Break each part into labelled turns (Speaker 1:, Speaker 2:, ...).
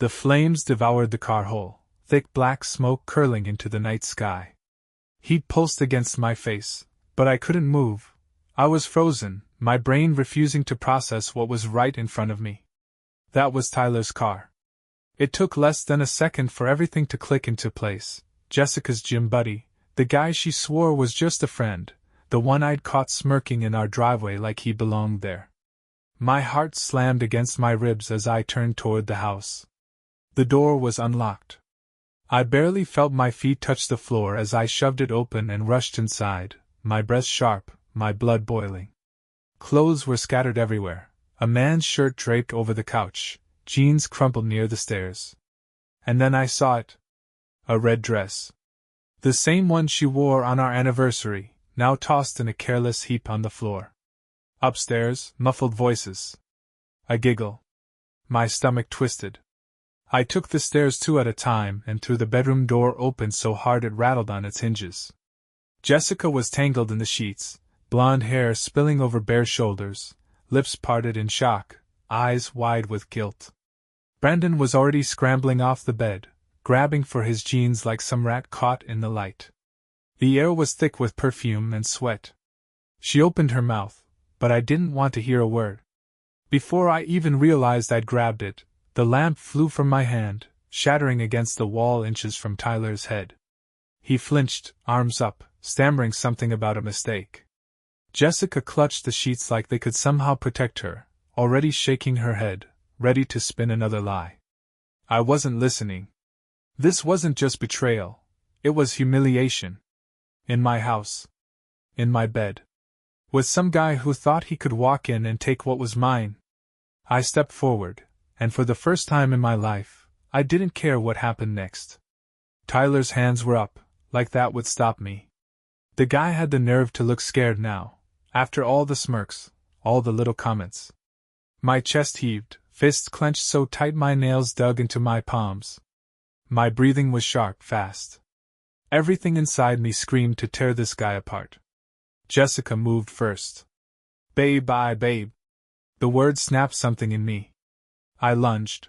Speaker 1: The flames devoured the car whole, thick black smoke curling into the night sky. Heat pulsed against my face, but I couldn't move. I was frozen, my brain refusing to process what was right in front of me. That was Tyler's car. It took less than a second for everything to click into place. Jessica's gym buddy, the guy she swore was just a friend, the one I'd caught smirking in our driveway like he belonged there. My heart slammed against my ribs as I turned toward the house. The door was unlocked. I barely felt my feet touch the floor as I shoved it open and rushed inside, my breath sharp, my blood boiling. Clothes were scattered everywhere, a man's shirt draped over the couch, jeans crumpled near the stairs. And then I saw it. A red dress. The same one she wore on our anniversary, now tossed in a careless heap on the floor. Upstairs, muffled voices. A giggle. My stomach twisted. I took the stairs 2 at a time and threw the bedroom door open so hard it rattled on its hinges. Jessica was tangled in the sheets, blonde hair spilling over bare shoulders, lips parted in shock, eyes wide with guilt. Brandon was already scrambling off the bed, grabbing for his jeans like some rat caught in the light. The air was thick with perfume and sweat. She opened her mouth, but I didn't want to hear a word. Before I even realized I'd grabbed it, the lamp flew from my hand, shattering against the wall inches from Tyler's head. He flinched, arms up, stammering something about a mistake. Jessica clutched the sheets like they could somehow protect her, already shaking her head, ready to spin another lie. I wasn't listening. This wasn't just betrayal, it was humiliation. In my house. In my bed. With some guy who thought he could walk in and take what was mine. I stepped forward, and for the first time in my life, I didn't care what happened next. Tyler's hands were up, like that would stop me. The guy had the nerve to look scared now, after all the smirks, all the little comments. My chest heaved, fists clenched so tight my nails dug into my palms. My breathing was sharp, fast. Everything inside me screamed to tear this guy apart. Jessica moved first. Babe. The word snapped something in me. I lunged.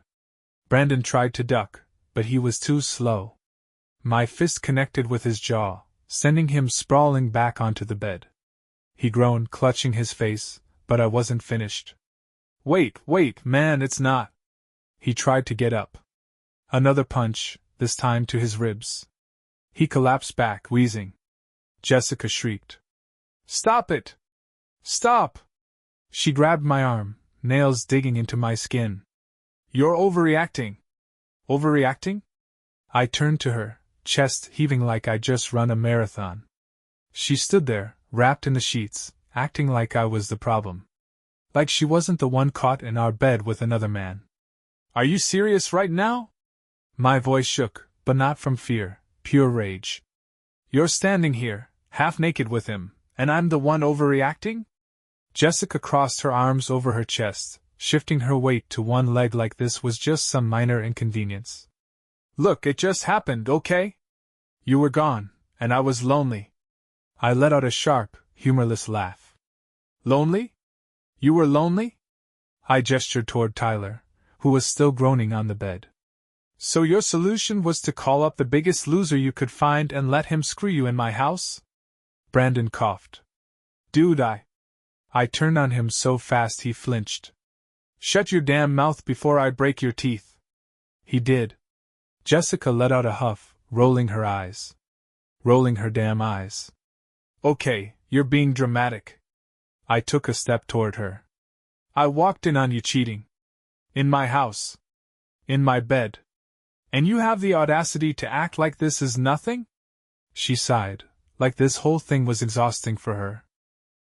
Speaker 1: Brandon tried to duck, but he was too slow. My fist connected with his jaw, sending him sprawling back onto the bed. He groaned, clutching his face, but I wasn't finished. Wait, man, it's not. He tried to get up. Another punch, this time to his ribs. He collapsed back, wheezing. Jessica shrieked. Stop it! Stop! She grabbed my arm, nails digging into my skin. You're overreacting. Overreacting? I turned to her, chest heaving like I'd just run a marathon. She stood there, wrapped in the sheets, acting like I was the problem. Like she wasn't the one caught in our bed with another man. Are you serious right now? My voice shook, but not from fear, pure rage. You're standing here, half naked with him, and I'm the one overreacting? Jessica crossed her arms over her chest, shifting her weight to one leg like this was just some minor inconvenience. Look, it just happened, okay? You were gone, and I was lonely. I let out a sharp, humorless laugh. Lonely? You were lonely? I gestured toward Tyler, who was still groaning on the bed. So your solution was to call up the biggest loser you could find and let him screw you in my house? Brandon coughed. Dude, I turned on him so fast he flinched. Shut your damn mouth before I break your teeth. He did. Jessica let out a huff, rolling her eyes. Rolling her damn eyes. Okay, you're being dramatic. I took a step toward her. I walked in on you cheating. In my house. In my bed. And you have the audacity to act like this is nothing? She sighed, like this whole thing was exhausting for her.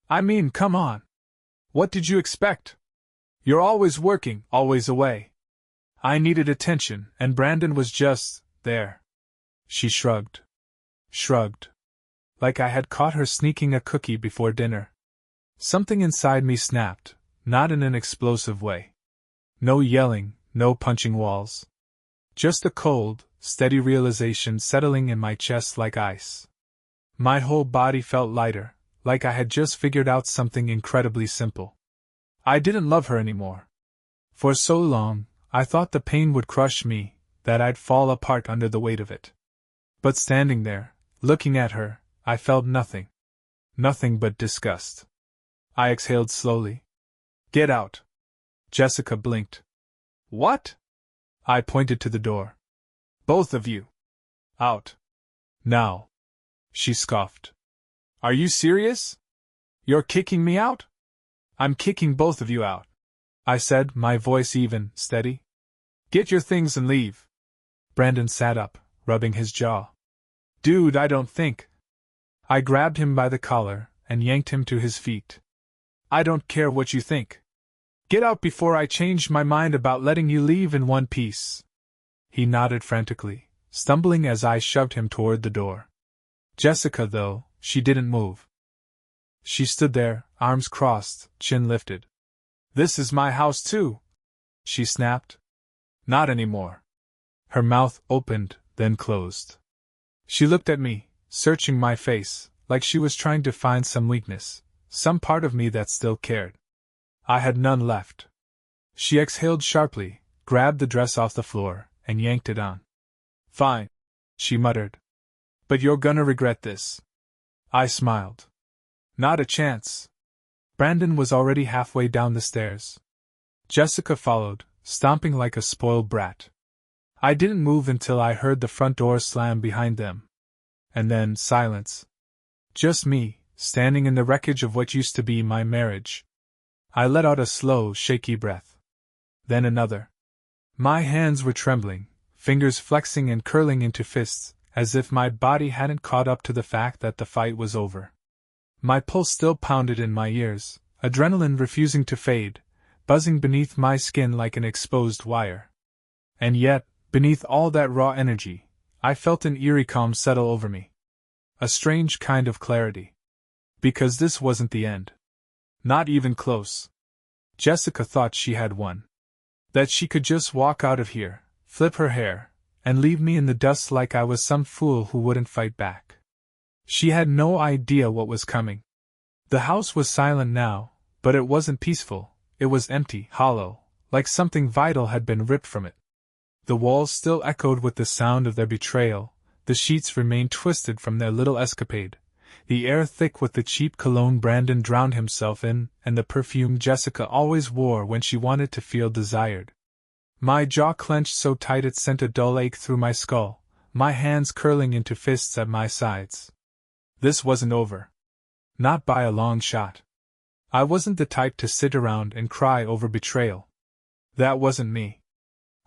Speaker 1: I mean, come on. What did you expect? You're always working, always away. I needed attention, and Brandon was just there. She shrugged. Shrugged. Like I had caught her sneaking a cookie before dinner. Something inside me snapped, not in an explosive way. No yelling, no punching walls. Just a cold, steady realization settling in my chest like ice. My whole body felt lighter, like I had just figured out something incredibly simple. I didn't love her anymore. For so long, I thought the pain would crush me, that I'd fall apart under the weight of it. But standing there, looking at her, I felt nothing. Nothing but disgust. I exhaled slowly. Get out. Jessica blinked. What? I pointed to the door. Both of you. Out. Now. She scoffed. Are you serious? You're kicking me out? I'm kicking both of you out, I said, my voice even, steady. Get your things and leave. Brandon sat up, rubbing his jaw. Dude, I don't think. I grabbed him by the collar and yanked him to his feet. I don't care what you think. Get out before I change my mind about letting you leave in one piece. He nodded frantically, stumbling as I shoved him toward the door. Jessica, though, she didn't move. She stood there, arms crossed, chin lifted. This is my house too, she snapped. Not anymore. Her mouth opened, then closed. She looked at me, searching my face, like she was trying to find some weakness, some part of me that still cared. I had none left. She exhaled sharply, grabbed the dress off the floor, and yanked it on. Fine, she muttered. But you're gonna regret this. I smiled. Not a chance. Brandon was already halfway down the stairs. Jessica followed, stomping like a spoiled brat. I didn't move until I heard the front door slam behind them. And then silence. Just me, standing in the wreckage of what used to be my marriage. I let out a slow, shaky breath. Then another. My hands were trembling, fingers flexing and curling into fists, as if my body hadn't caught up to the fact that the fight was over. My pulse still pounded in my ears, adrenaline refusing to fade, buzzing beneath my skin like an exposed wire. And yet, beneath all that raw energy, I felt an eerie calm settle over me. A strange kind of clarity. Because this wasn't the end. Not even close. Jessica thought she had won. That she could just walk out of here, flip her hair, and leave me in the dust like I was some fool who wouldn't fight back. She had no idea what was coming. The house was silent now, but it wasn't peaceful. It was empty, hollow, like something vital had been ripped from it. The walls still echoed with the sound of their betrayal, the sheets remained twisted from their little escapade, the air thick with the cheap cologne Brandon drowned himself in, and the perfume Jessica always wore when she wanted to feel desired. My jaw clenched so tight it sent a dull ache through my skull, my hands curling into fists at my sides. This wasn't over. Not by a long shot. I wasn't the type to sit around and cry over betrayal. That wasn't me.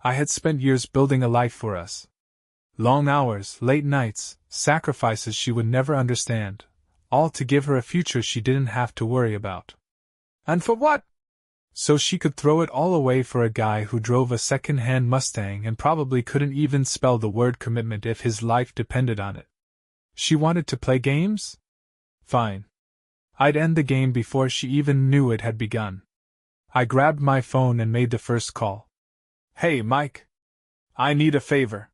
Speaker 1: I had spent years building a life for us. Long hours, late nights, sacrifices she would never understand, all to give her a future she didn't have to worry about. And for what? So she could throw it all away for a guy who drove a second-hand Mustang and probably couldn't even spell the word commitment if his life depended on it. She wanted to play games? Fine. I'd end the game before she even knew it had begun. I grabbed my phone and made the first call. Hey, Mike. I need a favor.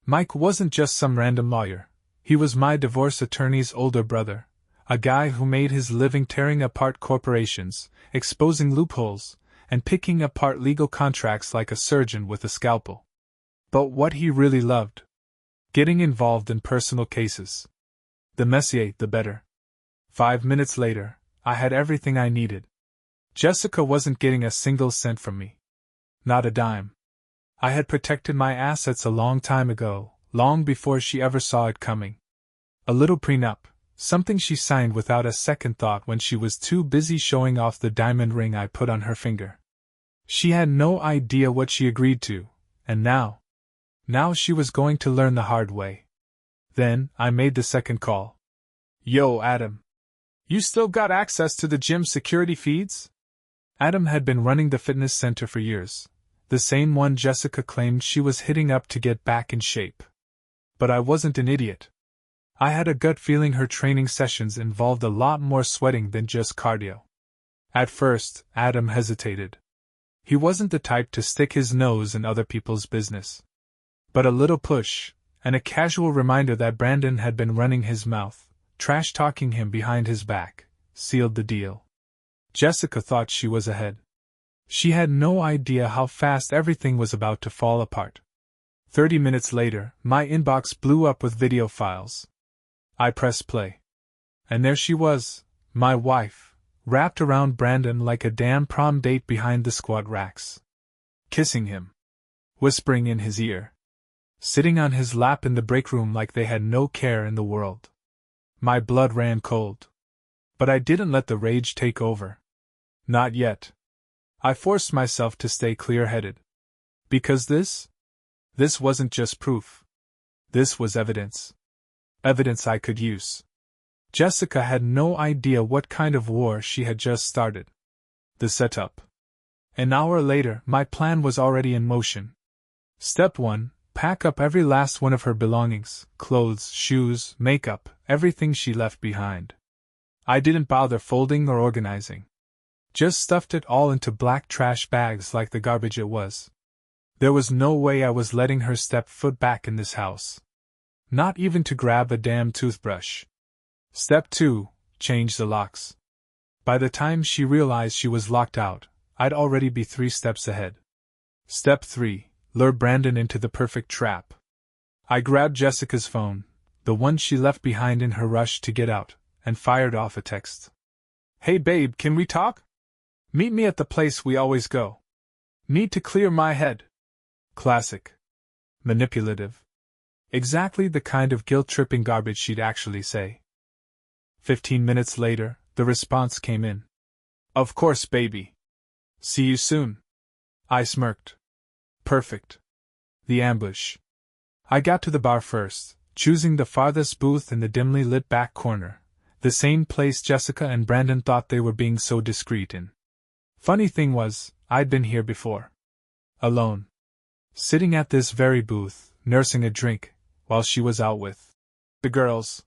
Speaker 1: Mike wasn't just some random lawyer. He was my divorce attorney's older brother, a guy who made his living tearing apart corporations, exposing loopholes, and picking apart legal contracts like a surgeon with a scalpel. But what he really loved? Getting involved in personal cases. The messier, the better. 5 minutes later, I had everything I needed. Jessica wasn't getting a single cent from me. Not a dime. I had protected my assets a long time ago, long before she ever saw it coming. A little prenup, something she signed without a second thought when she was too busy showing off the diamond ring I put on her finger. She had no idea what she agreed to, and now she was going to learn the hard way. Then, I made the second call. Yo, Adam. You still got access to the gym security feeds? Adam had been running the fitness center for years, the same one Jessica claimed she was hitting up to get back in shape. But I wasn't an idiot. I had a gut feeling her training sessions involved a lot more sweating than just cardio. At first, Adam hesitated. He wasn't the type to stick his nose in other people's business. But a little push, and a casual reminder that Brandon had been running his mouth, trash-talking him behind his back, sealed the deal. Jessica thought she was ahead. She had no idea how fast everything was about to fall apart. 30 minutes later, my inbox blew up with video files. I pressed play. And there she was, my wife, wrapped around Brandon like a damn prom date behind the squat racks. Kissing him. Whispering in his ear. Sitting on his lap in the break room like they had no care in the world. My blood ran cold. But I didn't let the rage take over. Not yet. I forced myself to stay clear-headed. Because this wasn't just proof. This was evidence. Evidence I could use. Jessica had no idea what kind of war she had just started. The setup. An hour later, my plan was already in motion. Step 1. Pack up every last one of her belongings, clothes, shoes, makeup, everything she left behind. I didn't bother folding or organizing. Just stuffed it all into black trash bags like the garbage it was. There was no way I was letting her step foot back in this house. Not even to grab a damn toothbrush. Step 2. Change the locks. By the time she realized she was locked out, I'd already be 3 steps ahead. Step 3. Lure Brandon into the perfect trap. I grabbed Jessica's phone, the one she left behind in her rush to get out, and fired off a text. Hey babe, can we talk? Meet me at the place we always go. Need to clear my head. Classic. Manipulative. Exactly the kind of guilt-tripping garbage she'd actually say. 15 minutes later, the response came in. Of course, baby. See you soon. I smirked. Perfect. The ambush. I got to the bar first, choosing the farthest booth in the dimly lit back corner, the same place Jessica and Brandon thought they were being so discreet in. Funny thing was, I'd been here before. Alone. Sitting at this very booth, nursing a drink, while she was out with the girls.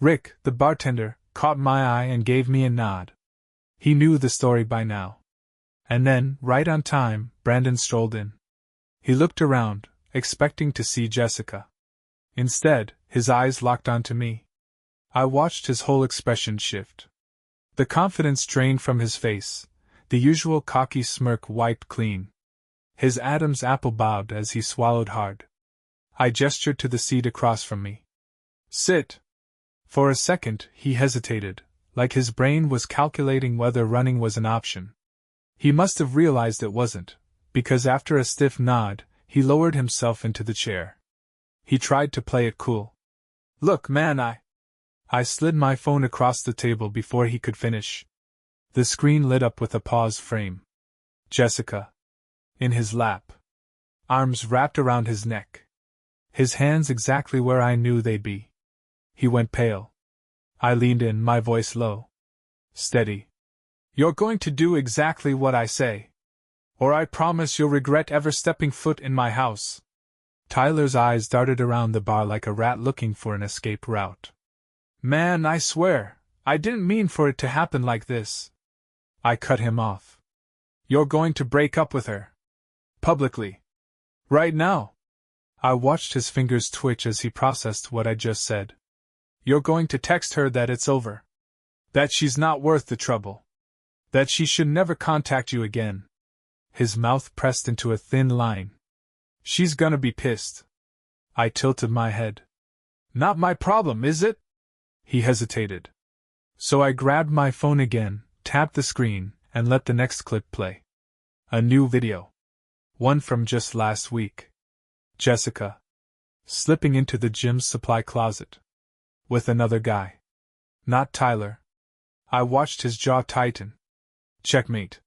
Speaker 1: Rick, the bartender, caught my eye and gave me a nod. He knew the story by now. And then, right on time, Brandon strolled in. He looked around, expecting to see Jessica. Instead, his eyes locked onto me. I watched his whole expression shift. The confidence drained from his face, the usual cocky smirk wiped clean. His Adam's apple bowed as he swallowed hard. I gestured to the seat across from me. Sit. For a second, he hesitated, like his brain was calculating whether running was an option. He must have realized it wasn't, because after a stiff nod, he lowered himself into the chair. He tried to play it cool. Look, man, I slid my phone across the table before he could finish. The screen lit up with a pause frame. Jessica. In his lap. Arms wrapped around his neck. His hands exactly where I knew they'd be. He went pale. I leaned in, my voice low. Steady. You're going to do exactly what I say. Or I promise you'll regret ever stepping foot in my house. Tyler's eyes darted around the bar like a rat looking for an escape route. Man, I swear, I didn't mean for it to happen like this. I cut him off. You're going to break up with her. Publicly. Right now. I watched his fingers twitch as he processed what I just said. You're going to text her that it's over. That she's not worth the trouble. That she should never contact you again. His mouth pressed into a thin line. She's gonna be pissed. I tilted my head. Not my problem, is it? He hesitated. So I grabbed my phone again, tapped the screen, and let the next clip play. A new video. One from just last week. Jessica. Slipping into the gym's supply closet. With another guy. Not Tyler. I watched his jaw tighten. Checkmate.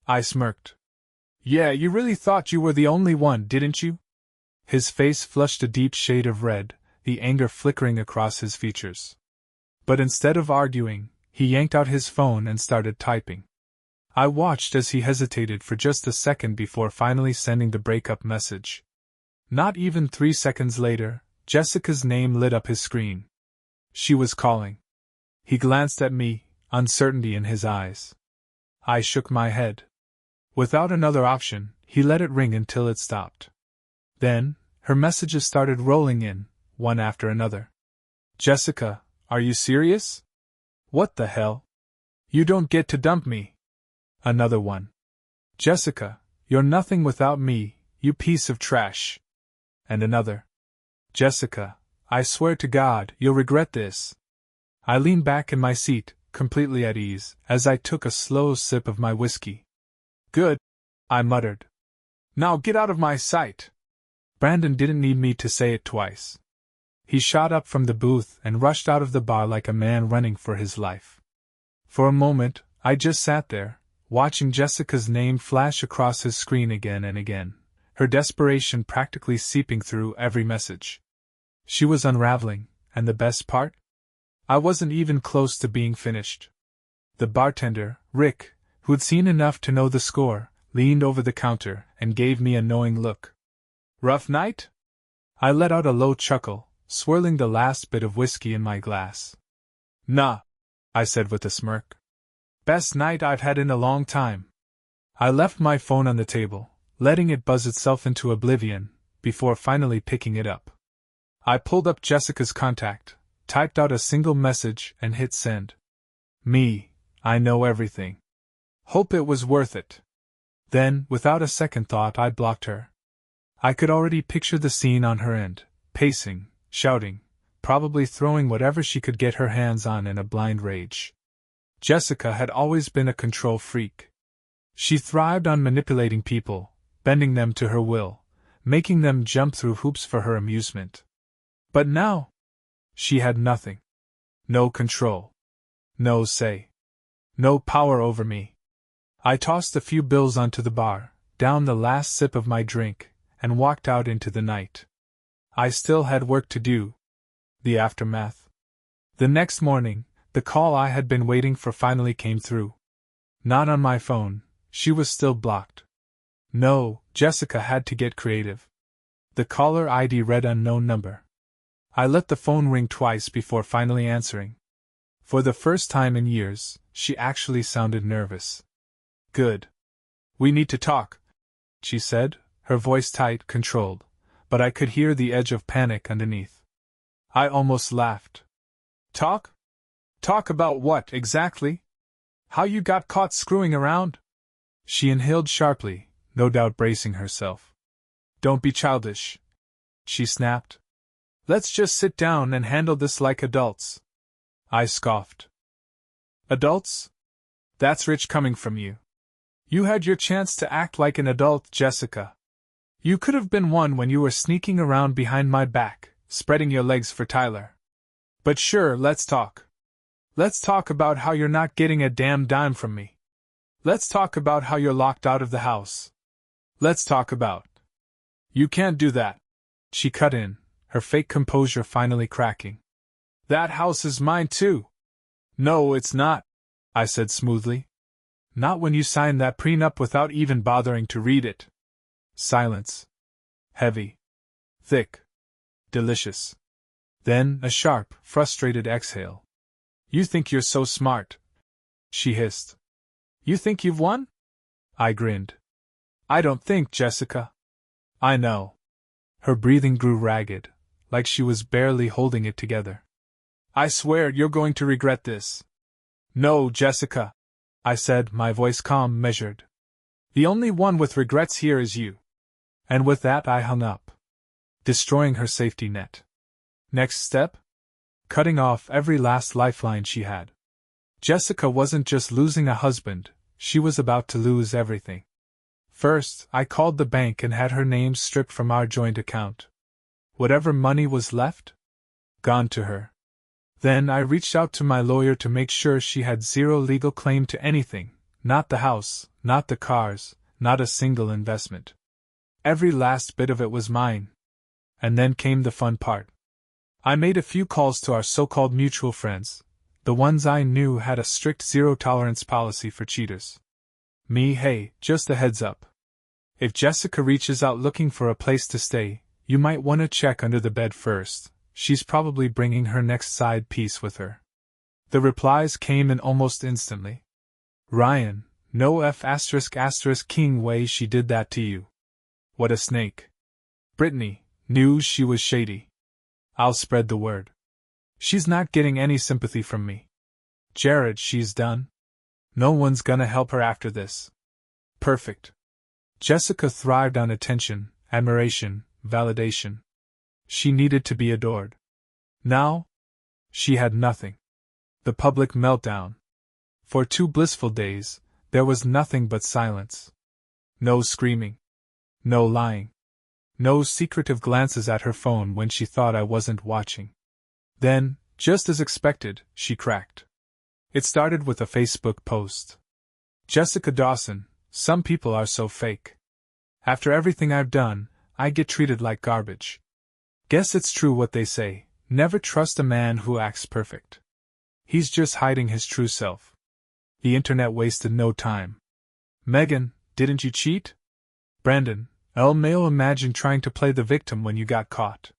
Speaker 1: I smirked. Yeah, you really thought you were the only one, didn't you? His face flushed a deep shade of red, the anger flickering across his features. But instead of arguing, he yanked out his phone and started typing. I watched as he hesitated for just a second before finally sending the breakup message. Not even 3 seconds later, Jessica's name lit up his screen. She was calling. He glanced at me, uncertainty in his eyes. I shook my head. Without another option, he let it ring until it stopped. Then, her messages started rolling in, one after another. Jessica, are you serious? What the hell? You don't get to dump me. Another one. Jessica, you're nothing without me, you piece of trash. And another. Jessica, I swear to God, you'll regret this. I leaned back in my seat, completely at ease, as I took a slow sip of my whiskey. Good, I muttered. Now get out of my sight. Brandon didn't need me to say it twice. He shot up from the booth and rushed out of the bar like a man running for his life. For a moment, I just sat there, watching Jessica's name flash across his screen again and again, her desperation practically seeping through every message. She was unraveling, and the best part? I wasn't even close to being finished. The bartender, Rick, who'd seen enough to know the score, leaned over the counter and gave me a knowing look. Rough night? I let out a low chuckle, swirling the last bit of whiskey in my glass. Nah, I said with a smirk. Best night I've had in a long time. I left my phone on the table, letting it buzz itself into oblivion, before finally picking it up. I pulled up Jessica's contact, typed out a single message and hit send. Me, I know everything. Hope it was worth it. Then, without a second thought, I blocked her. I could already picture the scene on her end, pacing, shouting, probably throwing whatever she could get her hands on in a blind rage. Jessica had always been a control freak. She thrived on manipulating people, bending them to her will, making them jump through hoops for her amusement. But now, she had nothing. No control. No say. No power over me. I tossed a few bills onto the bar, downed the last sip of my drink, and walked out into the night. I still had work to do. The aftermath. The next morning, the call I had been waiting for finally came through. Not on my phone, she was still blocked. No, Jessica had to get creative. The caller ID read unknown number. I let the phone ring twice before finally answering. For the first time in years, she actually sounded nervous. Good. We need to talk, she said, her voice tight, controlled, but I could hear the edge of panic underneath. I almost laughed. Talk? Talk about what, exactly? How you got caught screwing around? She inhaled sharply, no doubt bracing herself. Don't be childish, she snapped. Let's just sit down and handle this like adults. I scoffed. Adults? That's rich coming from you. You had your chance to act like an adult, Jessica. You could have been one when you were sneaking around behind my back, spreading your legs for Tyler. But sure, let's talk. Let's talk about how you're not getting a damn dime from me. Let's talk about how you're locked out of the house. Let's talk about... You can't do that, she cut in, her fake composure finally cracking. That house is mine too. No, it's not, I said smoothly. Not when you signed that prenup without even bothering to read it. Silence. Heavy. Thick. Delicious. Then a sharp, frustrated exhale. You think you're so smart, she hissed. You think you've won? I grinned. I don't think, Jessica. I know. Her breathing grew ragged, like she was barely holding it together. I swear you're going to regret this. No, Jessica, I said, my voice calm, measured. The only one with regrets here is you. And with that I hung up, destroying her safety net. Next step? Cutting off every last lifeline she had. Jessica wasn't just losing a husband, she was about to lose everything. First, I called the bank and had her name stripped from our joint account. Whatever money was left? Gone to her. Then I reached out to my lawyer to make sure she had zero legal claim to anything, not the house, not the cars, not a single investment. Every last bit of it was mine. And then came the fun part. I made a few calls to our so-called mutual friends, the ones I knew had a strict zero-tolerance policy for cheaters. Hey, just a heads up. If Jessica reaches out looking for a place to stay, you might want to check under the bed first. She's probably bringing her next side piece with her. The replies came in almost instantly. Ryan, no ***king way she did that to you. What a snake. Brittany, knew she was shady. I'll spread the word. She's not getting any sympathy from me. Jared, she's done. No one's gonna help her after this. Perfect. Jessica thrived on attention, admiration, validation. She needed to be adored. Now, she had nothing. The public meltdown. For 2 blissful days, there was nothing but silence. No screaming. No lying. No secretive glances at her phone when she thought I wasn't watching. Then, just as expected, she cracked. It started with a Facebook post. Jessica Dawson, some people are so fake. After everything I've done, I get treated like garbage. Guess it's true what they say, never trust a man who acts perfect. He's just hiding his true self. The internet wasted no time. Megan, didn't you cheat? Brandon, LMAO, imagine trying to play the victim when you got caught.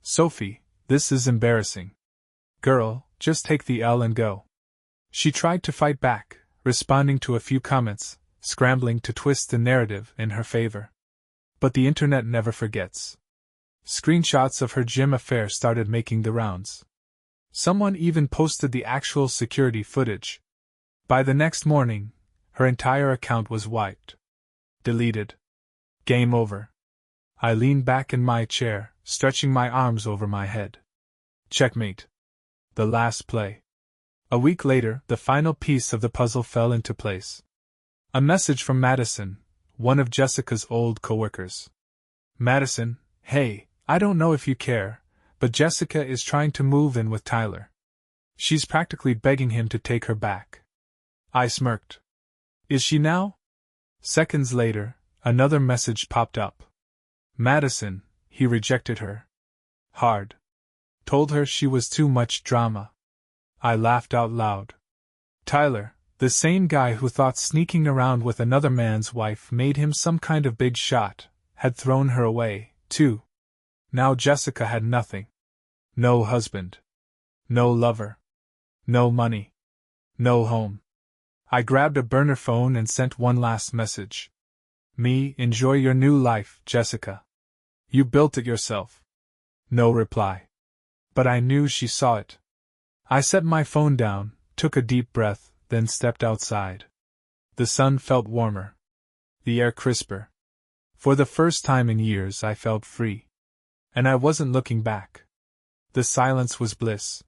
Speaker 1: Sophie, this is embarrassing. Girl, just take the L and go. She tried to fight back, responding to a few comments, scrambling to twist the narrative in her favor. But the internet never forgets. Screenshots of her gym affair started making the rounds. Someone even posted the actual security footage. By the next morning, her entire account was wiped. Deleted. Game over. I leaned back in my chair, stretching my arms over my head. Checkmate. The last play. A week later, the final piece of the puzzle fell into place. A message from Madison, one of Jessica's old coworkers. Madison, hey, I don't know if you care, but Jessica is trying to move in with Tyler. She's practically begging him to take her back. I smirked. Is she now? Seconds later, another message popped up. Madison, he rejected her. Hard. Told her she was too much drama. I laughed out loud. Tyler, the same guy who thought sneaking around with another man's wife made him some kind of big shot, had thrown her away, too. Now Jessica had nothing. No husband. No lover. No money. No home. I grabbed a burner phone and sent one last message. Me, enjoy your new life, Jessica. You built it yourself. No reply. But I knew she saw it. I set my phone down, took a deep breath, then stepped outside. The sun felt warmer. The air crisper. For the first time in years I felt free. And I wasn't looking back. The silence was bliss.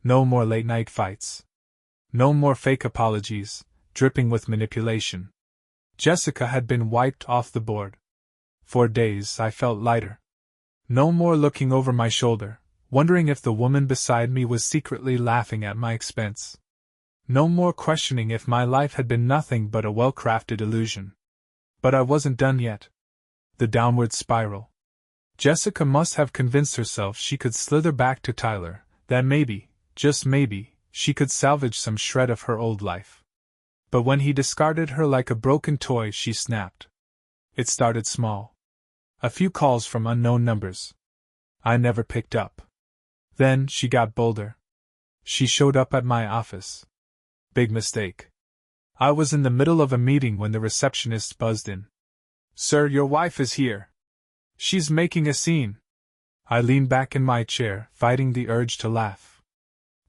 Speaker 1: No more late-night fights. No more fake apologies, dripping with manipulation. Jessica had been wiped off the board. For days I felt lighter. No more looking over my shoulder, wondering if the woman beside me was secretly laughing at my expense. No more questioning if my life had been nothing but a well-crafted illusion. But I wasn't done yet. The downward spiral. Jessica must have convinced herself she could slither back to Tyler, that maybe, just maybe, she could salvage some shred of her old life. But when he discarded her like a broken toy, she snapped. It started small. A few calls from unknown numbers. I never picked up. Then she got bolder. She showed up at my office. Big mistake. I was in the middle of a meeting when the receptionist buzzed in. Sir, your wife is here. She's making a scene. I leaned back in my chair, fighting the urge to laugh.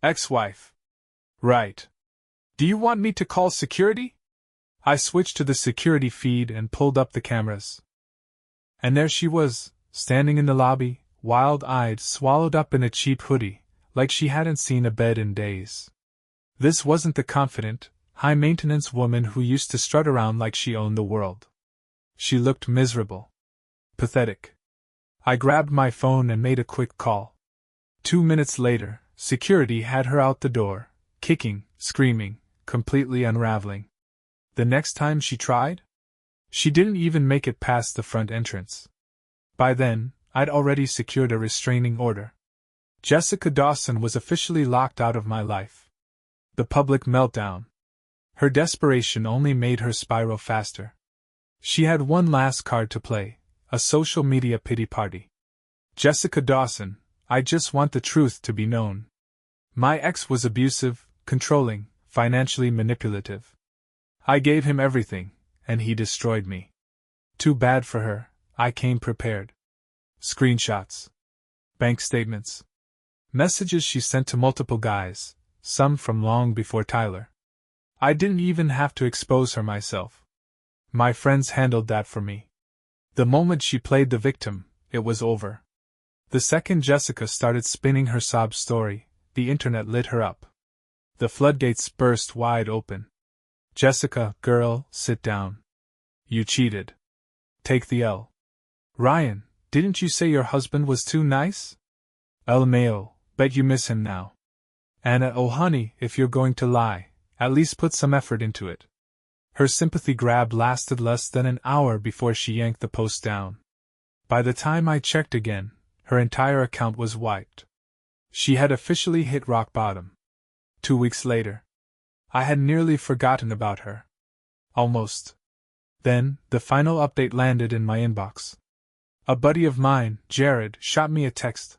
Speaker 1: Ex-wife. Right. Do you want me to call security? I switched to the security feed and pulled up the cameras. And there she was, standing in the lobby, wild-eyed, swallowed up in a cheap hoodie, like she hadn't seen a bed in days. This wasn't the confident, high-maintenance woman who used to strut around like she owned the world. She looked miserable. Pathetic. I grabbed my phone and made a quick call. 2 minutes later, security had her out the door, kicking, screaming, completely unraveling. The next time she tried? She didn't even make it past the front entrance. By then, I'd already secured a restraining order. Jessica Dawson was officially locked out of my life. The public meltdown. Her desperation only made her spiral faster. She had one last card to play, a social media pity party. Jessica Dawson, I just want the truth to be known. My ex was abusive, controlling, financially manipulative. I gave him everything, and he destroyed me. Too bad for her, I came prepared. Screenshots. Bank statements. Messages she sent to multiple guys, some from long before Tyler. I didn't even have to expose her myself. My friends handled that for me. The moment she played the victim, it was over. The second Jessica started spinning her sob story, the internet lit her up. The floodgates burst wide open. Jessica, girl, sit down. You cheated. Take the L. Ryan, didn't you say your husband was too nice? LMAO, bet you miss him now. Anna, oh honey, if you're going to lie, at least put some effort into it. Her sympathy grab lasted less than an hour before she yanked the post down. By the time I checked again, her entire account was wiped. She had officially hit rock bottom. 2 weeks later. I had nearly forgotten about her. Almost. Then, the final update landed in my inbox. A buddy of mine, Jared, shot me a text.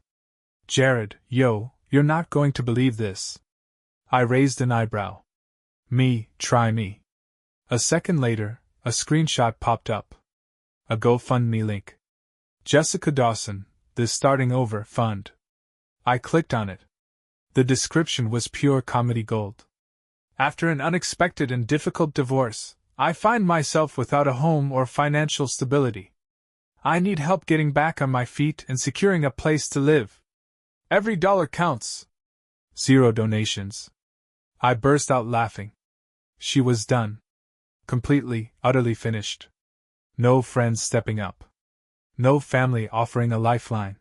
Speaker 1: Jared, yo, you're not going to believe this. I raised an eyebrow. Me, try me. A second later, a screenshot popped up. A GoFundMe link. Jessica Dawson, this starting over fund. I clicked on it. The description was pure comedy gold. After an unexpected and difficult divorce, I find myself without a home or financial stability. I need help getting back on my feet and securing a place to live. Every dollar counts. 0 donations. I burst out laughing. She was done. Completely, utterly finished. No friends stepping up. No family offering a lifeline.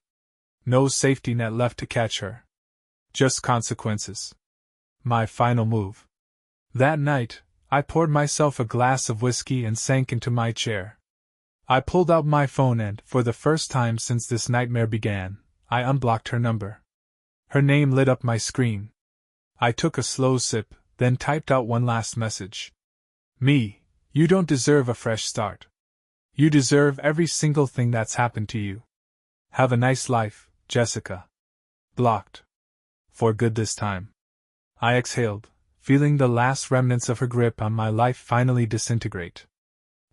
Speaker 1: No safety net left to catch her. Just consequences. My final move. That night, I poured myself a glass of whiskey and sank into my chair. I pulled out my phone and, for the first time since this nightmare began, I unblocked her number. Her name lit up my screen. I took a slow sip, then typed out one last message. Me, you don't deserve a fresh start. You deserve every single thing that's happened to you. Have a nice life, Jessica. Blocked. For good this time. I exhaled, feeling the last remnants of her grip on my life finally disintegrate.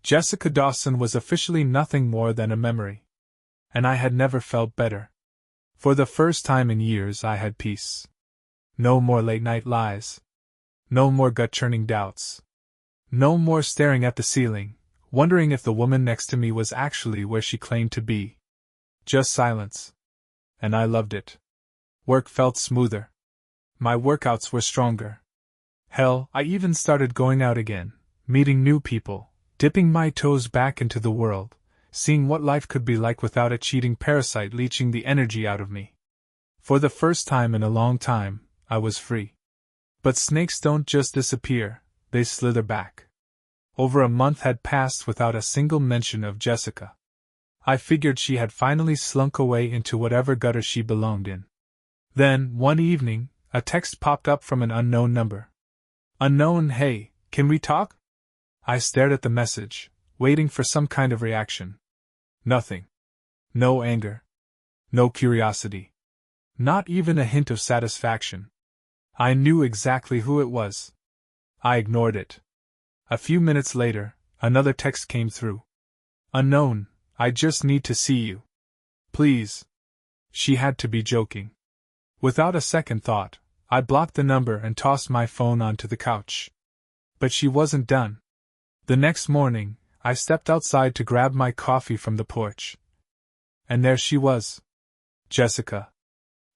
Speaker 1: Jessica Dawson was officially nothing more than a memory. And I had never felt better. For the first time in years I had peace. No more late-night lies. No more gut-churning doubts. No more staring at the ceiling, wondering if the woman next to me was actually where she claimed to be. Just silence. And I loved it. Work felt smoother. My workouts were stronger. Hell, I even started going out again, meeting new people, dipping my toes back into the world, seeing what life could be like without a cheating parasite leeching the energy out of me. For the first time in a long time, I was free. But snakes don't just disappear, they slither back. Over a month had passed without a single mention of Jessica. I figured she had finally slunk away into whatever gutter she belonged in. Then, one evening, a text popped up from an unknown number. Unknown, hey, can we talk? I stared at the message, waiting for some kind of reaction. Nothing. No anger. No curiosity. Not even a hint of satisfaction. I knew exactly who it was. I ignored it. A few minutes later, another text came through. Unknown, I just need to see you. Please. She had to be joking. Without a second thought, I blocked the number and tossed my phone onto the couch. But she wasn't done. The next morning, I stepped outside to grab my coffee from the porch. And there she was. Jessica.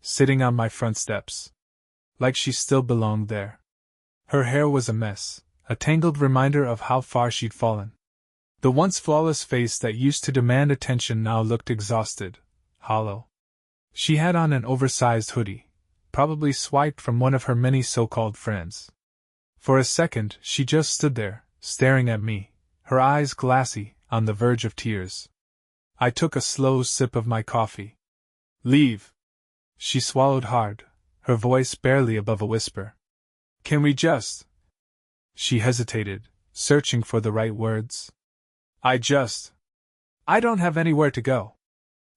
Speaker 1: Sitting on my front steps. Like she still belonged there. Her hair was a mess, a tangled reminder of how far she'd fallen. The once flawless face that used to demand attention now looked exhausted, hollow. She had on an oversized hoodie, probably swiped from one of her many so-called friends. For a second, she just stood there, staring at me, her eyes glassy, on the verge of tears. I took a slow sip of my coffee. Leave. She swallowed hard, her voice barely above a whisper. Can we just? She hesitated, searching for the right words. I don't have anywhere to go.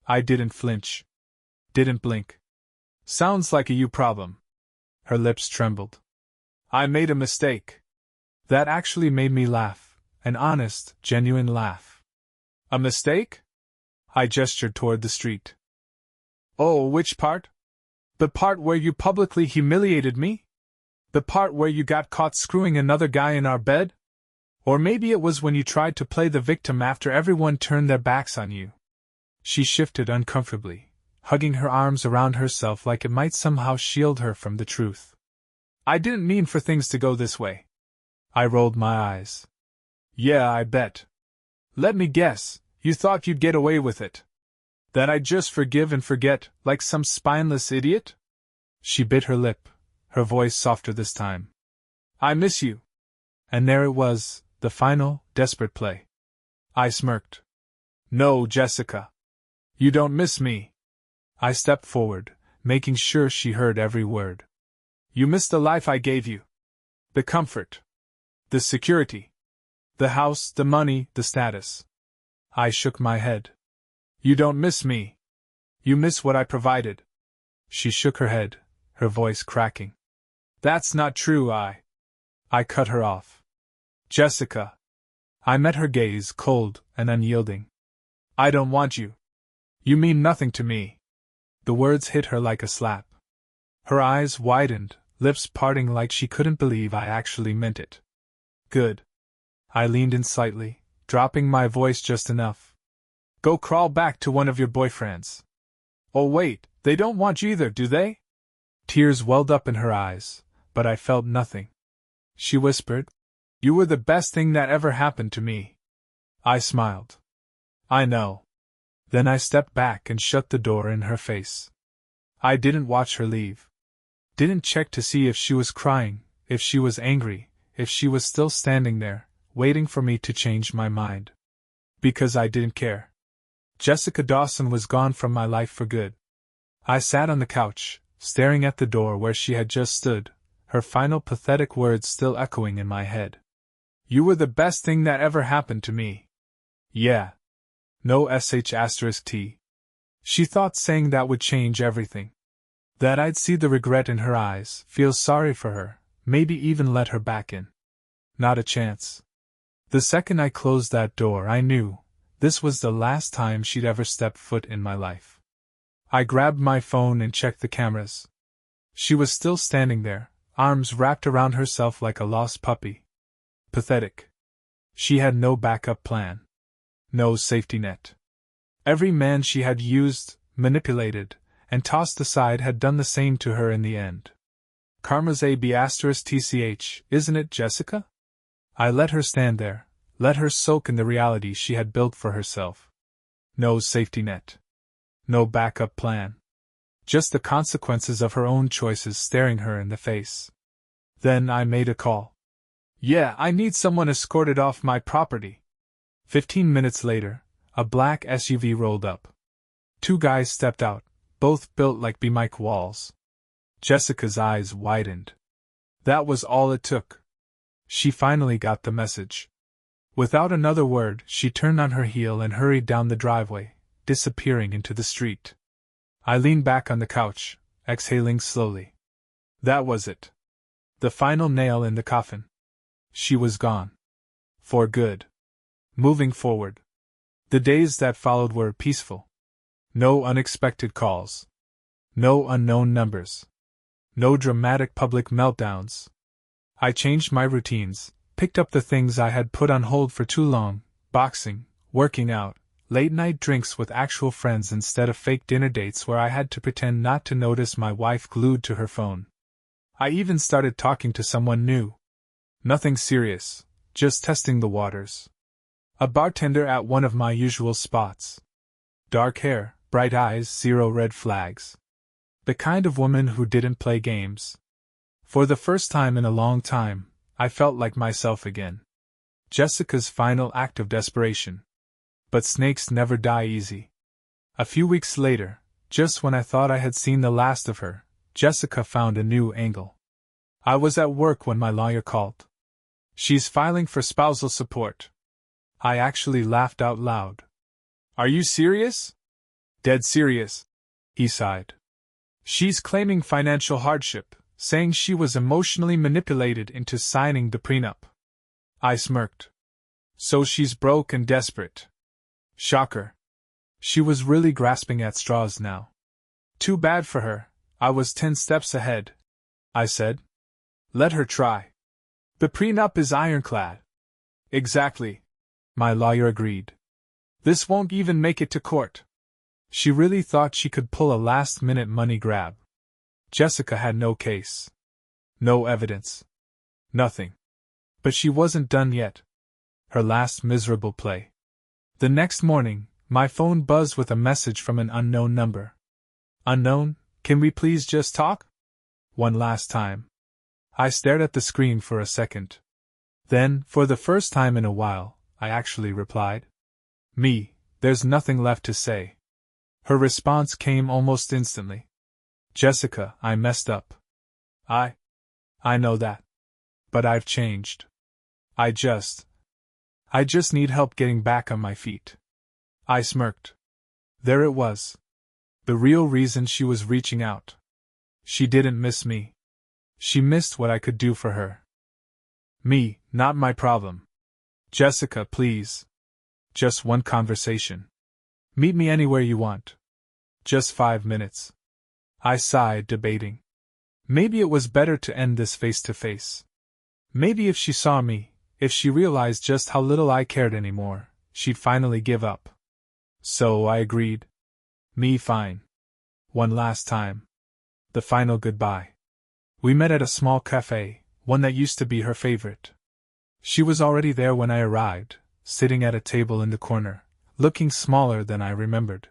Speaker 1: I didn't flinch. Didn't blink. Sounds like a you problem. Her lips trembled. I made a mistake. That actually made me laugh, an honest, genuine laugh. A mistake? I gestured toward the street. Oh, which part? The part where you publicly humiliated me? The part where you got caught screwing another guy in our bed? Or maybe it was when you tried to play the victim after everyone turned their backs on you. She shifted uncomfortably, hugging her arms around herself like it might somehow shield her from the truth. I didn't mean for things to go this way. I rolled my eyes. Yeah, I bet. Let me guess, you thought you'd get away with it. That I'd just forgive and forget, like some spineless idiot? She bit her lip, her voice softer this time. I miss you. And there it was, the final, desperate play. I smirked. No, Jessica. You don't miss me. I stepped forward, making sure she heard every word. You miss the life I gave you. The comfort. The security. The house, the money, the status. I shook my head. You don't miss me. You miss what I provided. She shook her head, her voice cracking. That's not true, I cut her off. Jessica. I met her gaze, cold and unyielding. I don't want you. You mean nothing to me. The words hit her like a slap. Her eyes widened, lips parting like she couldn't believe I actually meant it. Good. I leaned in slightly, dropping my voice just enough. Go crawl back to one of your boyfriends. Oh wait, they don't want you either, do they? Tears welled up in her eyes, but I felt nothing. She whispered, You were the best thing that ever happened to me. I smiled. I know. Then I stepped back and shut the door in her face. I didn't watch her leave. Didn't check to see if she was crying, if she was angry, if she was still standing there, waiting for me to change my mind. Because I didn't care. Jessica Dawson was gone from my life for good. I sat on the couch, staring at the door where she had just stood, her final pathetic words still echoing in my head. You were the best thing that ever happened to me. Yeah. No sh*t. She thought saying that would change everything. That I'd see the regret in her eyes, feel sorry for her, maybe even let her back in. Not a chance. The second I closed that door, I knew this was the last time she'd ever step foot in my life. I grabbed my phone and checked the cameras. She was still standing there, arms wrapped around herself like a lost puppy. Pathetic. She had no backup plan. No safety net. Every man she had used, manipulated, and tossed aside had done the same to her in the end. Karma's A**tch, isn't it, Jessica? I let her stand there, let her soak in the reality she had built for herself. No safety net. No backup plan. Just the consequences of her own choices staring her in the face. Then I made a call. Yeah, I need someone escorted off my property. 15 minutes later, a black SUV rolled up. Two guys stepped out, both built like B-Mike walls. Jessica's eyes widened. That was all it took. She finally got the message. Without another word, she turned on her heel and hurried down the driveway, disappearing into the street. I leaned back on the couch, exhaling slowly. That was it. The final nail in the coffin. She was gone. For good. Moving forward. The days that followed were peaceful. No unexpected calls. No unknown numbers. No dramatic public meltdowns. I changed my routines, picked up the things I had put on hold for too long, boxing, working out, late-night drinks with actual friends instead of fake dinner dates where I had to pretend not to notice my wife glued to her phone. I even started talking to someone new. Nothing serious, just testing the waters. A bartender at one of my usual spots. Dark hair, bright eyes, zero red flags. The kind of woman who didn't play games. For the first time in a long time, I felt like myself again. Jessica's final act of desperation. But snakes never die easy. A few weeks later, just when I thought I had seen the last of her, Jessica found a new angle. I was at work when my lawyer called. She's filing for spousal support. I actually laughed out loud. Are you serious? Dead serious, he sighed. She's claiming financial hardship, saying she was emotionally manipulated into signing the prenup. I smirked. So she's broke and desperate. Shocker. She was really grasping at straws now. Too bad for her, I was 10 steps ahead. I said. Let her try. The prenup is ironclad. Exactly. My lawyer agreed. This won't even make it to court. She really thought she could pull a last-minute money grab. Jessica had no case. No evidence. Nothing. But she wasn't done yet. Her last miserable play. The next morning, my phone buzzed with a message from an unknown number. Unknown, can we please just talk? One last time. I stared at the screen for a second. Then, for the first time in a while, I actually replied. Me, there's nothing left to say. Her response came almost instantly. Jessica, I messed up. I know that. But I've changed. I just need help getting back on my feet. I smirked. There it was. The real reason she was reaching out. She didn't miss me. She missed what I could do for her. Me, not my problem. Jessica, please. Just one conversation. Meet me anywhere you want. Just 5 minutes. I sighed, debating. Maybe it was better to end this face to face. Maybe if she saw me, if she realized just how little I cared anymore, she'd finally give up. So I agreed. Me, fine. One last time. The final goodbye. We met at a small cafe, one that used to be her favorite. She was already there when I arrived, sitting at a table in the corner, looking smaller than I remembered.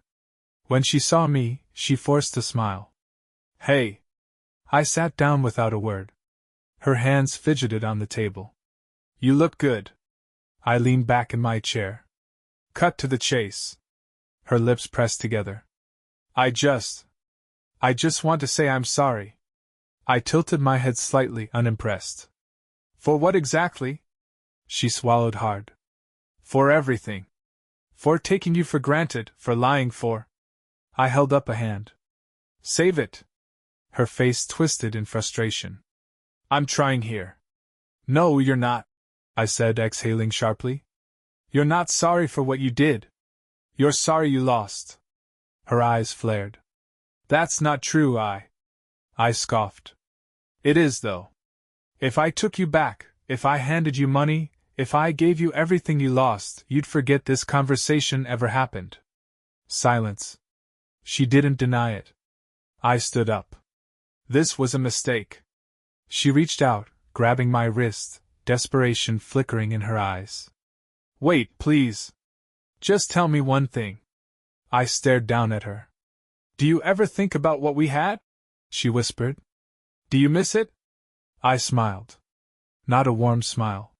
Speaker 1: When she saw me, she forced a smile. Hey! I sat down without a word. Her hands fidgeted on the table. You look good. I leaned back in my chair. Cut to the chase. Her lips pressed together. I just want to say I'm sorry. I tilted my head slightly, unimpressed. For what exactly? She swallowed hard. For everything. For taking you for granted, for lying for. I held up a hand. Save it. Her face twisted in frustration. I'm trying here. No, you're not, I said, exhaling sharply. You're not sorry for what you did. You're sorry you lost. Her eyes flared. That's not true, I scoffed. It is, though. If I took you back, if I handed you money, if I gave you everything you lost, you'd forget this conversation ever happened. Silence. She didn't deny it. I stood up. This was a mistake. She reached out, grabbing my wrist, desperation flickering in her eyes. Wait, please. Just tell me one thing. I stared down at her. Do you ever think about what we had? She whispered. Do you miss it? I smiled. Not a warm smile.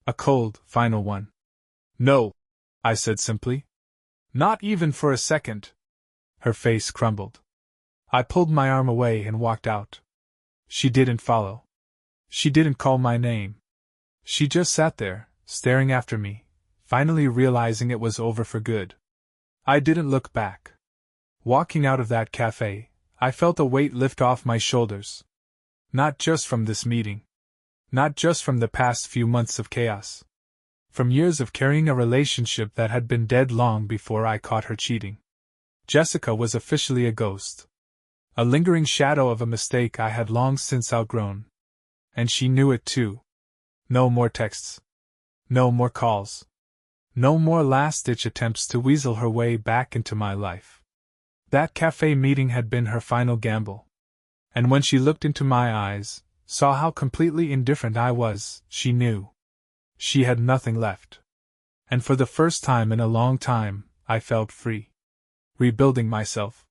Speaker 1: A cold, final one. No, I said simply. Not even for a second. Her face crumbled. I pulled my arm away and walked out. She didn't follow. She didn't call my name. She just sat there, staring after me, finally realizing it was over for good. I didn't look back. Walking out of that cafe, I felt a weight lift off my shoulders. Not just from this meeting. Not just from the past few months of chaos. From years of carrying a relationship that had been dead long before I caught her cheating. Jessica was officially a ghost. A lingering shadow of a mistake I had long since outgrown. And she knew it too. No more texts. No more calls. No more last-ditch attempts to weasel her way back into my life. That cafe meeting had been her final gamble. And when she looked into my eyes, saw how completely indifferent I was, she knew. She had nothing left. And for the first time in a long time, I felt free. Rebuilding myself.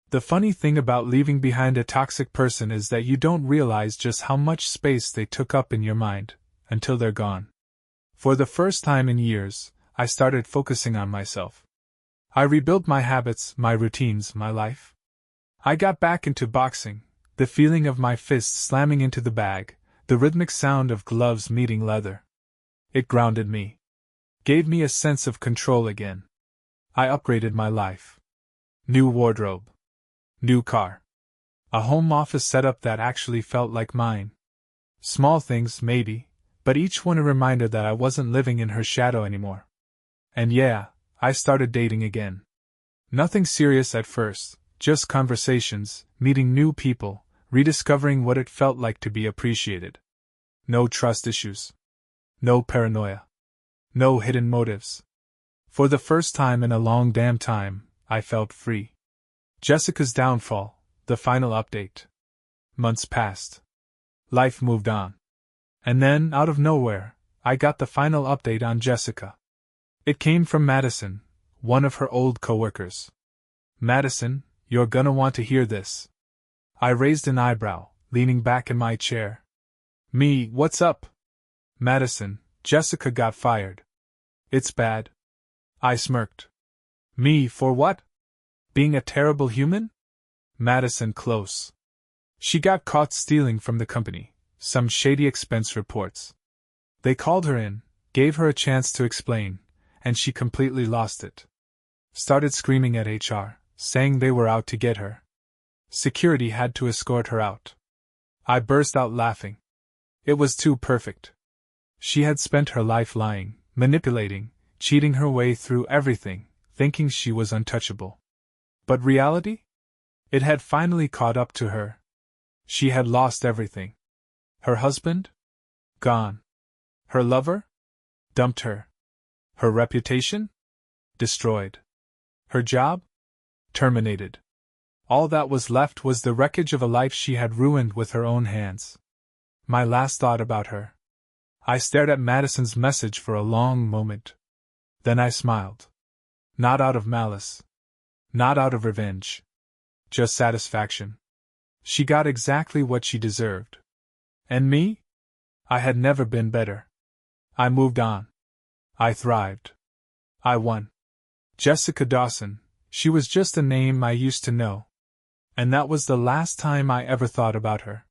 Speaker 1: The funny thing about leaving behind a toxic person is that you don't realize just how much space they took up in your mind, until they're gone. For the first time in years, I started focusing on myself. I rebuilt my habits, my routines, my life. I got back into boxing, the feeling of my fists slamming into the bag, the rhythmic sound of gloves meeting leather. It grounded me. Gave me a sense of control again. I upgraded my life. New wardrobe. New car. A home office setup that actually felt like mine. Small things, maybe, but each one a reminder that I wasn't living in her shadow anymore. And yeah, I started dating again. Nothing serious at first, just conversations, meeting new people, rediscovering what it felt like to be appreciated. No trust issues. No paranoia. No hidden motives. For the first time in a long damn time, I felt free. Jessica's downfall, the final update. Months passed. Life moved on. And then, out of nowhere, I got the final update on Jessica. It came from Madison, one of her old coworkers. Madison, you're gonna want to hear this. I raised an eyebrow, leaning back in my chair. Me, what's up? Madison, Jessica got fired. It's bad. I smirked. Me, for what? Being a terrible human? Madison, close. She got caught stealing from the company, some shady expense reports. They called her in, gave her a chance to explain, and she completely lost it. Started screaming at HR, saying they were out to get her. Security had to escort her out. I burst out laughing. It was too perfect. She had spent her life lying, manipulating, cheating her way through everything, thinking she was untouchable. But reality? It had finally caught up to her. She had lost everything. Her husband? Gone. Her lover? Dumped her. Her reputation? Destroyed. Her job? Terminated. All that was left was the wreckage of a life she had ruined with her own hands. My last thought about her. I stared at Madison's message for a long moment. Then I smiled. Not out of malice. Not out of revenge. Just satisfaction. She got exactly what she deserved. And me? I had never been better. I moved on. I thrived. I won. Jessica Dawson, she was just a name I used to know. And that was the last time I ever thought about her.